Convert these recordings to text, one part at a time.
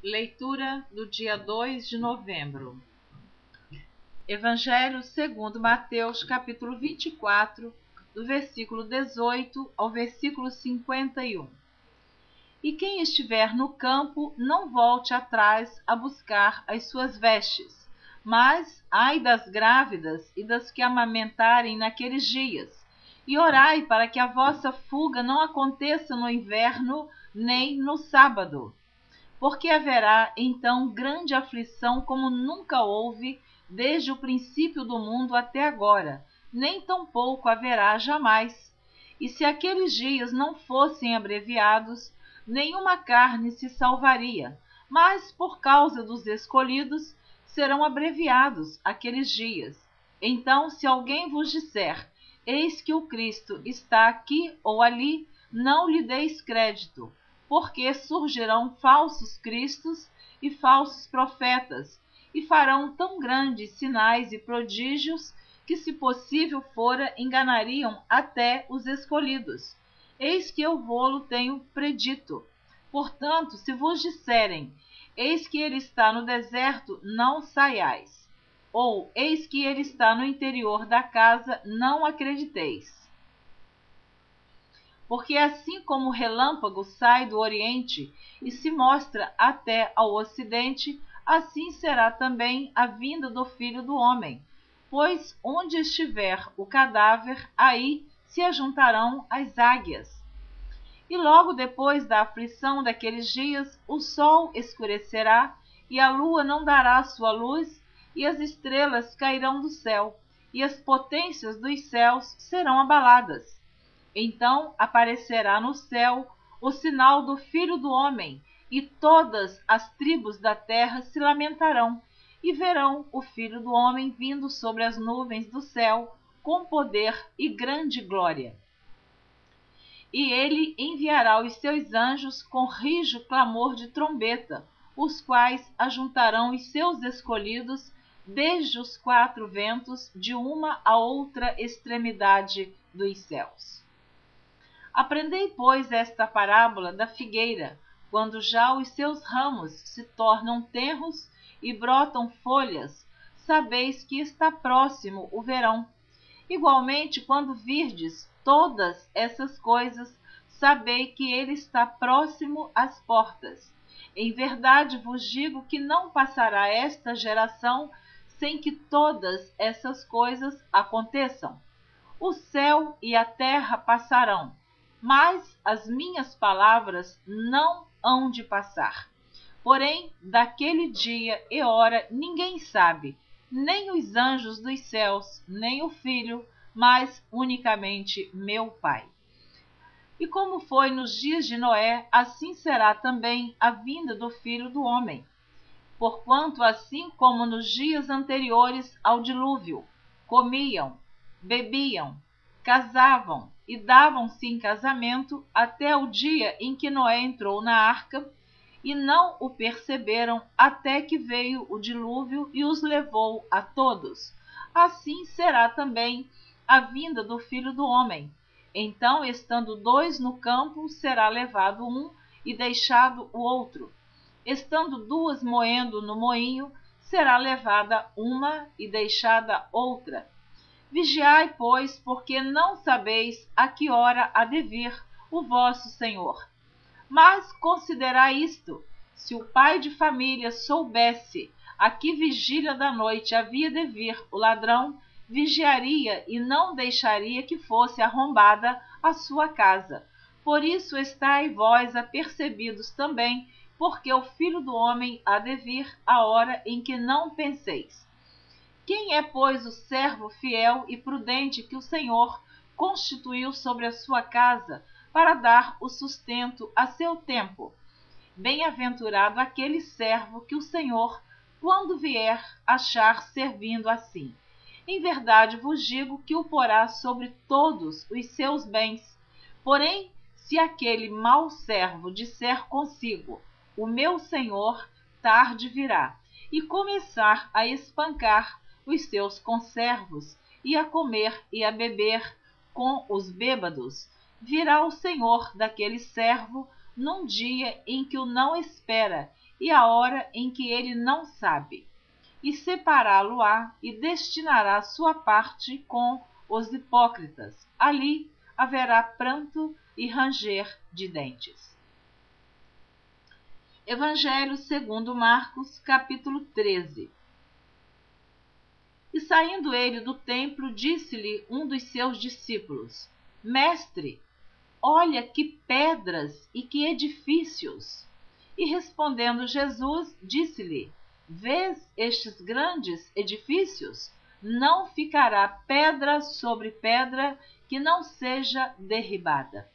Leitura do dia 2 de novembro. Evangelho segundo Mateus, capítulo 24, do versículo 18 ao versículo 51. E quem estiver no campo, não volte atrás a buscar as suas vestes, mas ai das grávidas e das que amamentarem naqueles dias, e orai para que a vossa fuga não aconteça no inverno, nem no sábado. Porque haverá então grande aflição como nunca houve desde o princípio do mundo até agora, nem tampouco haverá jamais. E se aqueles dias não fossem abreviados, nenhuma carne se salvaria, mas por causa dos escolhidos serão abreviados aqueles dias. Então, se alguém vos disser, eis que o Cristo está aqui ou ali, não lhe deis crédito, porque surgirão falsos cristos e falsos profetas, e farão tão grandes sinais e prodígios que, se possível fora, enganariam até os escolhidos. Eis que eu vô-lo tenho predito. Portanto, se vos disserem, eis que ele está no deserto, não saiais. Ou, eis que ele está no interior da casa, não acrediteis. Porque assim como o relâmpago sai do oriente e se mostra até ao ocidente, assim será também a vinda do Filho do Homem. Pois onde estiver o cadáver, aí se ajuntarão as águias. E logo depois da aflição daqueles dias, o sol escurecerá, e a lua não dará sua luz, e as estrelas cairão do céu, e as potências dos céus serão abaladas. Então aparecerá no céu o sinal do Filho do Homem, e todas as tribos da terra se lamentarão, e verão o Filho do Homem vindo sobre as nuvens do céu, com poder e grande glória. E ele enviará os seus anjos com rijo clamor de trombeta, os quais ajuntarão os seus escolhidos desde os quatro ventos, de uma a outra extremidade dos céus. Aprendei, pois, esta parábola da figueira, quando já os seus ramos se tornam tenros e brotam folhas, sabeis que está próximo o verão. Igualmente, quando virdes todas essas coisas, sabei que ele está próximo às portas. Em verdade vos digo que não passará esta geração sem que todas essas coisas aconteçam. O céu e a terra passarão, mas as minhas palavras não hão de passar. Porém, daquele dia e hora ninguém sabe, nem os anjos dos céus, nem o Filho, mas unicamente meu Pai. E como foi nos dias de Noé, assim será também a vinda do Filho do Homem. Porquanto, assim como nos dias anteriores ao dilúvio, comiam, bebiam, casavam e davam-se em casamento até o dia em que Noé entrou na arca, e não o perceberam até que veio o dilúvio e os levou a todos. Assim será também a vinda do Filho do Homem. Então, estando dois no campo, será levado um e deixado o outro. Estando duas moendo no moinho, será levada uma e deixada outra. Vigiai, pois, porque não sabeis a que hora há de vir o vosso Senhor. Mas considerai isto: se o pai de família soubesse a que vigília da noite havia de vir o ladrão, vigiaria e não deixaria que fosse arrombada a sua casa. Por isso estai vós apercebidos também, porque o Filho do Homem há de vir a hora em que não penseis. Quem é, pois, o servo fiel e prudente que o Senhor constituiu sobre a sua casa para dar o sustento a seu tempo? Bem-aventurado aquele servo que o Senhor, quando vier, achar servindo assim. Em verdade vos digo que o porá sobre todos os seus bens. Porém, se aquele mau servo disser consigo, o meu Senhor tarde virá, e começar a espancar os seus conservos, e a comer e a beber com os bêbados, virá o Senhor daquele servo num dia em que o não espera, e a hora em que ele não sabe, e separá-lo-á e destinará sua parte com os hipócritas. Ali haverá pranto e ranger de dentes. Evangelho segundo Marcos, capítulo 13. E saindo ele do templo, disse-lhe um dos seus discípulos: Mestre, olha que pedras e que edifícios! E respondendo Jesus, disse-lhe: Vês estes grandes edifícios? Não ficará pedra sobre pedra que não seja derribada.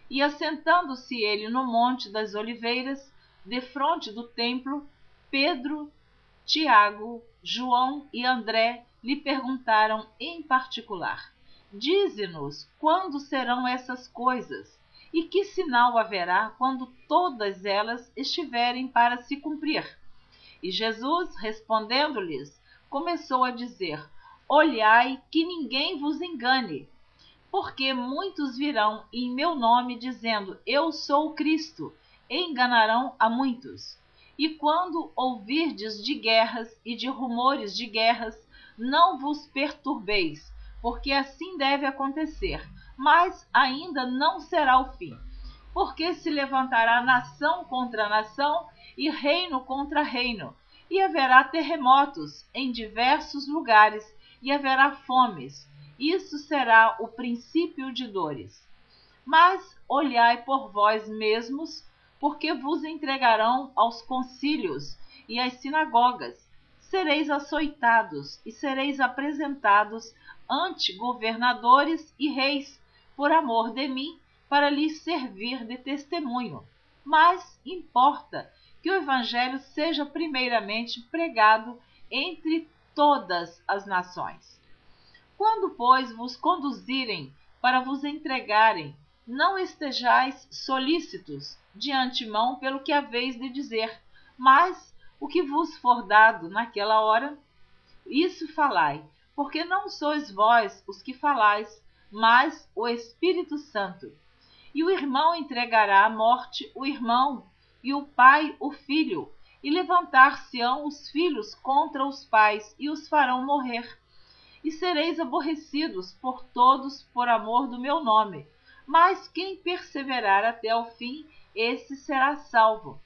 E assentando-se ele no Monte das Oliveiras, defronte do templo, Pedro, Tiago, João e André lhe perguntaram em particular: Dize-nos quando serão essas coisas, e que sinal haverá quando todas elas estiverem para se cumprir? E Jesus, respondendo-lhes, começou a dizer: Olhai que ninguém vos engane, porque muitos virão em meu nome dizendo: Eu sou o Cristo, e enganarão a muitos. E quando ouvirdes de guerras e de rumores de guerras, não vos perturbeis, porque assim deve acontecer, mas ainda não será o fim. Porque se levantará nação contra nação e reino contra reino, e haverá terremotos em diversos lugares, e haverá fomes. Isso será o princípio de dores. Mas olhai por vós mesmos, porque vos entregarão aos concílios e às sinagogas. Sereis açoitados e sereis apresentados ante governadores e reis, por amor de mim, para lhes servir de testemunho. Mas importa que o evangelho seja primeiramente pregado entre todas as nações. Quando, pois, vos conduzirem para vos entregarem, não estejais solícitos de antemão pelo que haveis de dizer, mas o que vos for dado naquela hora, isso falai, porque não sois vós os que falais, mas o Espírito Santo. E o irmão entregará à morte o irmão, e o pai o filho, e levantar-se-ão os filhos contra os pais, e os farão morrer. E sereis aborrecidos por todos por amor do meu nome. Mas quem perseverar até o fim, esse será salvo.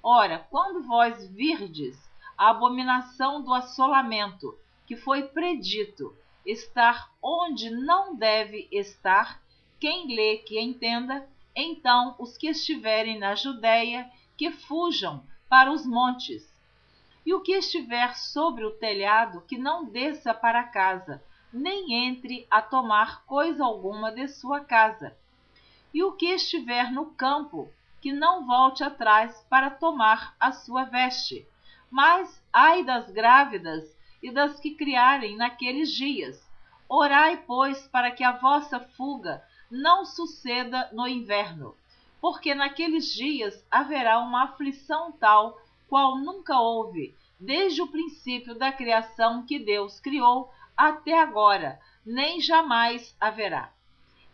Ora, quando vós virdes a abominação do assolamento, que foi predito estar onde não deve estar, quem lê que entenda, então os que estiverem na Judéia, que fujam para os montes. E o que estiver sobre o telhado, que não desça para casa, nem entre a tomar coisa alguma de sua casa. E o que estiver no campo, que não volte atrás para tomar a sua veste. Mas ai das grávidas e das que criarem naqueles dias. Orai, pois, para que a vossa fuga não suceda no inverno, porque naqueles dias haverá uma aflição tal, qual nunca houve, desde o princípio da criação que Deus criou até agora, nem jamais haverá.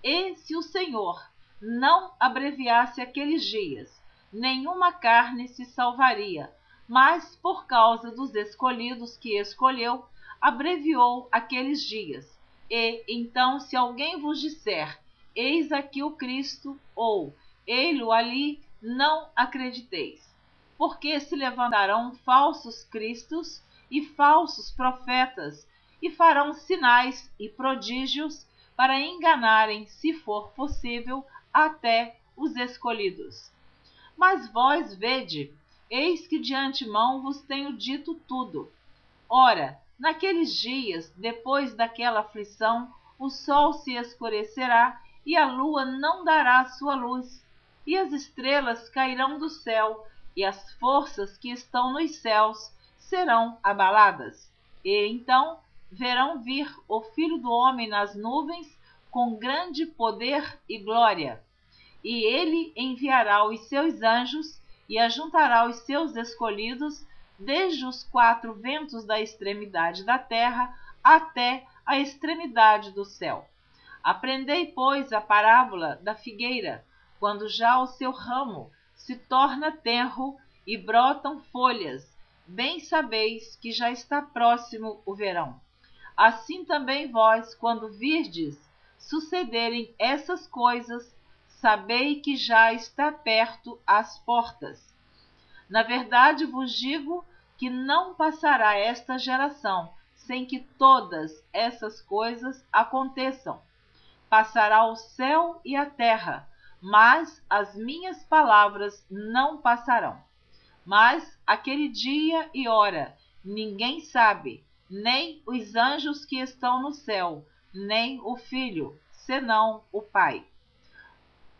E se o Senhor não abreviasse aqueles dias, nenhuma carne se salvaria, mas por causa dos escolhidos que escolheu, abreviou aqueles dias. E então, se alguém vos disser: Eis aqui o Cristo, ou ei-lo ali, não acrediteis. Porque se levantarão falsos cristos e falsos profetas, e farão sinais e prodígios para enganarem, se for possível, até os escolhidos. Mas vós vede, eis que de antemão vos tenho dito tudo. Ora, naqueles dias, depois daquela aflição, o sol se escurecerá e a lua não dará sua luz, e as estrelas cairão do céu, e as forças que estão nos céus serão abaladas. E então verão vir o Filho do Homem nas nuvens com grande poder e glória. E ele enviará os seus anjos e ajuntará os seus escolhidos desde os quatro ventos da extremidade da terra até a extremidade do céu. Aprendei, pois, a parábola da figueira, quando já o seu ramo se torna tenro e brotam folhas. Bem sabeis que já está próximo o verão. Assim também vós, quando virdes sucederem essas coisas, sabei que já está perto as portas. Na verdade vos digo que não passará esta geração sem que todas essas coisas aconteçam. Passará o céu e a terra, mas as minhas palavras não passarão. Mas aquele dia e hora ninguém sabe, nem os anjos que estão no céu, nem o Filho, senão o Pai.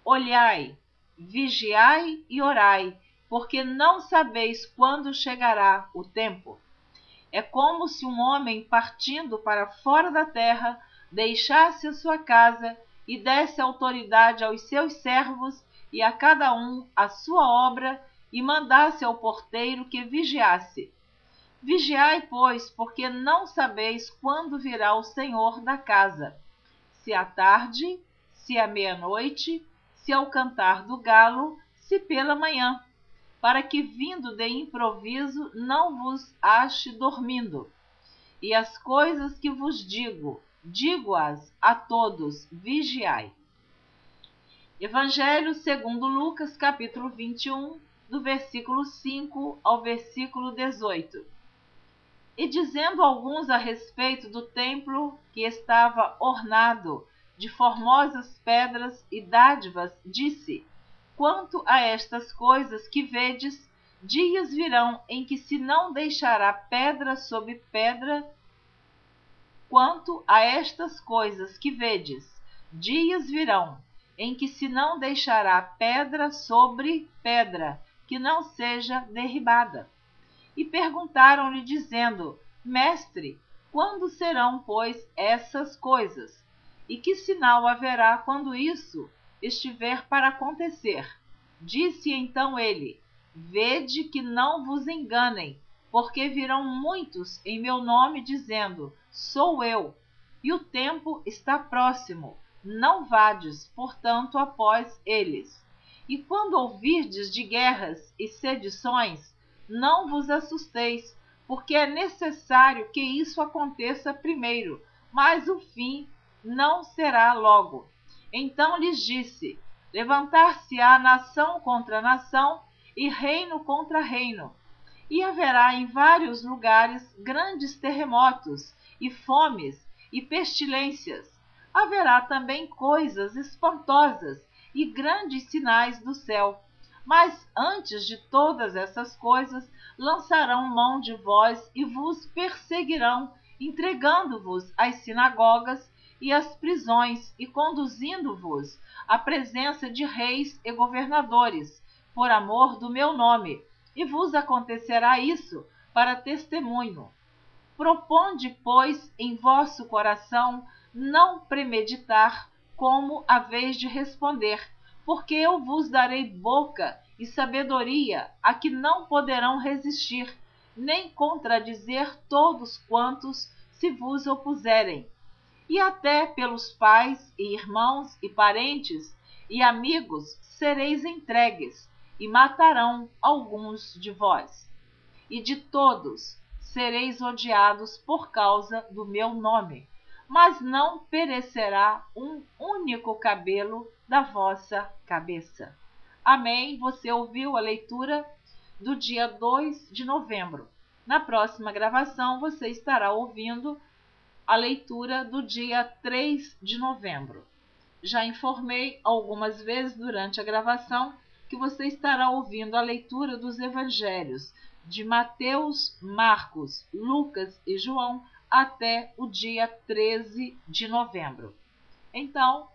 Olhai, vigiai e orai, porque não sabeis quando chegará o tempo. É como se um homem partindo para fora da terra deixasse a sua casa e desse autoridade aos seus servos e a cada um a sua obra e mandasse ao porteiro que vigiasse. Vigiai, pois, porque não sabeis quando virá o Senhor da casa, se à tarde, se à meia-noite, se ao cantar do galo, se pela manhã, para que vindo de improviso não vos ache dormindo. E as coisas que vos digo, digo-as a todos, vigiai. Evangelho segundo Lucas, capítulo 21, do versículo 5 ao versículo 18. E dizendo alguns a respeito do templo que estava ornado de formosas pedras e dádivas, disse: quanto a estas coisas que vedes, dias virão em que se não deixará pedra sobre pedra. Quanto a estas coisas que vedes, dias virão em que se não deixará pedra sobre pedra, que não seja derribada. E perguntaram-lhe, dizendo: Mestre, quando serão, pois, essas coisas? E que sinal haverá quando isso estiver para acontecer? Disse então ele: Vede que não vos enganem, porque virão muitos em meu nome, dizendo: Sou eu, e o tempo está próximo. Não vades, portanto, após eles. E quando ouvirdes de guerras e sedições, não vos assusteis, porque é necessário que isso aconteça primeiro, mas o fim não será logo. Então lhes disse: levantar-se-á nação contra nação e reino contra reino, e haverá em vários lugares grandes terremotos e fomes e pestilências. Haverá também coisas espantosas e grandes sinais do céu. Mas antes de todas essas coisas, lançarão mão de vós e vos perseguirão, entregando-vos às sinagogas e às prisões e conduzindo-vos à presença de reis e governadores, por amor do meu nome. E vos acontecerá isso para testemunho. Proponde, pois, em vosso coração não premeditar como haveis de responder, porque eu vos darei boca e sabedoria a que não poderão resistir, nem contradizer todos quantos se vos opuserem. E até pelos pais e irmãos e parentes e amigos sereis entregues, e matarão alguns de vós. E de todos sereis odiados por causa do meu nome, mas não perecerá um único cabelo da vossa cabeça. Amém? Você ouviu a leitura do dia 2 de novembro. Na próxima gravação, você estará ouvindo a leitura do dia 3 de novembro. Já informei algumas vezes durante a gravação que você estará ouvindo a leitura dos evangelhos de Mateus, Marcos, Lucas e João até o dia 13 de novembro. Então,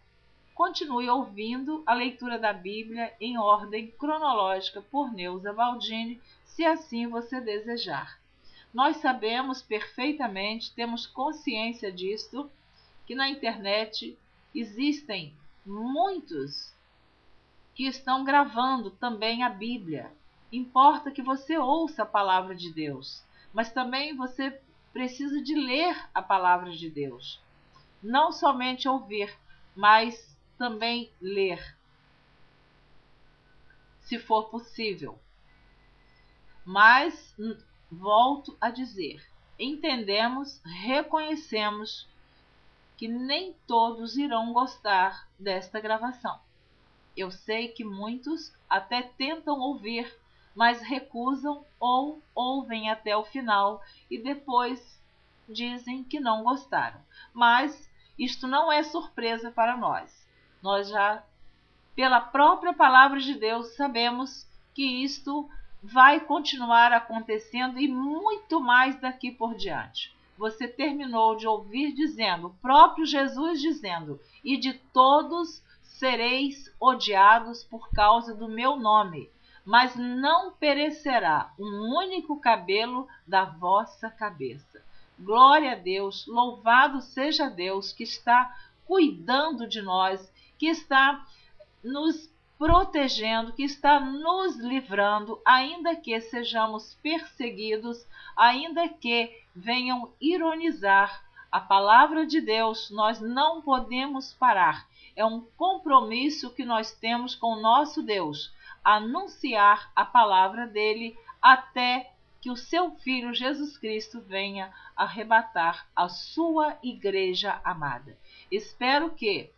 continue ouvindo a leitura da Bíblia em ordem cronológica por Neuza Baldini, se assim você desejar. Nós sabemos perfeitamente, temos consciência disto, que na internet existem muitos que estão gravando também a Bíblia. Importa que você ouça a palavra de Deus, mas também você precisa de ler a palavra de Deus. Não somente ouvir, mas também ler, se for possível. Mas, volto a dizer, entendemos, reconhecemos que nem todos irão gostar desta gravação. Eu sei que muitos até tentam ouvir, mas recusam ou ouvem até o final e depois dizem que não gostaram. Mas isto não é surpresa para nós. Nós já, pela própria palavra de Deus, sabemos que isto vai continuar acontecendo e muito mais daqui por diante. Você terminou de ouvir dizendo, o próprio Jesus dizendo, e de todos sereis odiados por causa do meu nome, mas não perecerá um único cabelo da vossa cabeça. Glória a Deus, louvado seja Deus que está cuidando de nós, que está nos protegendo, que está nos livrando, ainda que sejamos perseguidos, ainda que venham ironizar a palavra de Deus, nós não podemos parar. É um compromisso que nós temos com o nosso Deus, anunciar a palavra dele até que o seu Filho Jesus Cristo venha arrebatar a sua igreja amada. Espero que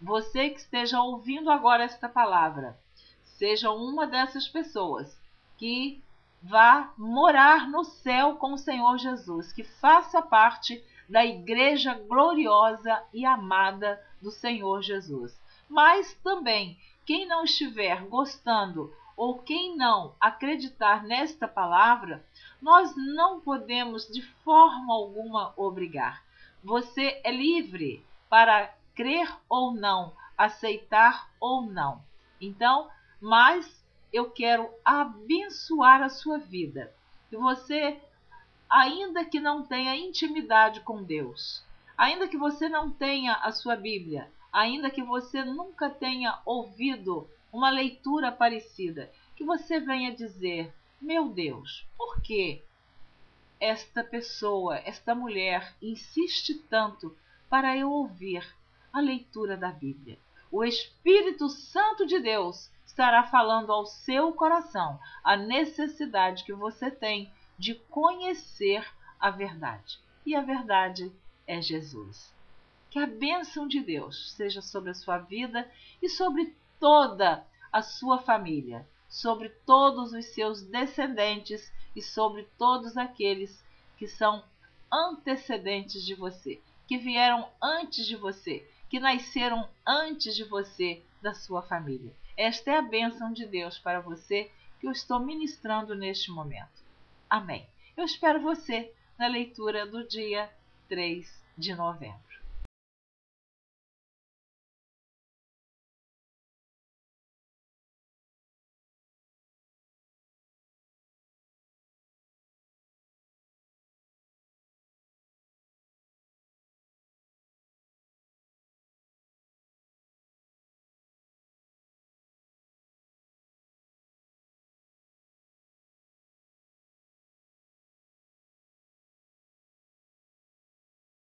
você que esteja ouvindo agora esta palavra seja uma dessas pessoas que vá morar no céu com o Senhor Jesus, que faça parte da igreja gloriosa e amada do Senhor Jesus. Mas também, quem não estiver gostando ou quem não acreditar nesta palavra, nós não podemos de forma alguma obrigar. Você é livre para crer ou não, aceitar ou não. Então, mas eu quero abençoar a sua vida. Que você, ainda que não tenha intimidade com Deus, ainda que você não tenha a sua Bíblia, ainda que você nunca tenha ouvido uma leitura parecida, que você venha dizer, meu Deus, por que esta pessoa, esta mulher insiste tanto para eu ouvir a leitura da Bíblia? O Espírito Santo de Deus estará falando ao seu coração a necessidade que você tem de conhecer a verdade. E a verdade é Jesus. Que a bênção de Deus seja sobre a sua vida e sobre toda a sua família, sobre todos os seus descendentes e sobre todos aqueles que são antecedentes de você, que vieram antes de você, que nasceram antes de você, da sua família. Esta é a bênção de Deus para você que eu estou ministrando neste momento. Amém. Eu espero você na leitura do dia 3 de novembro.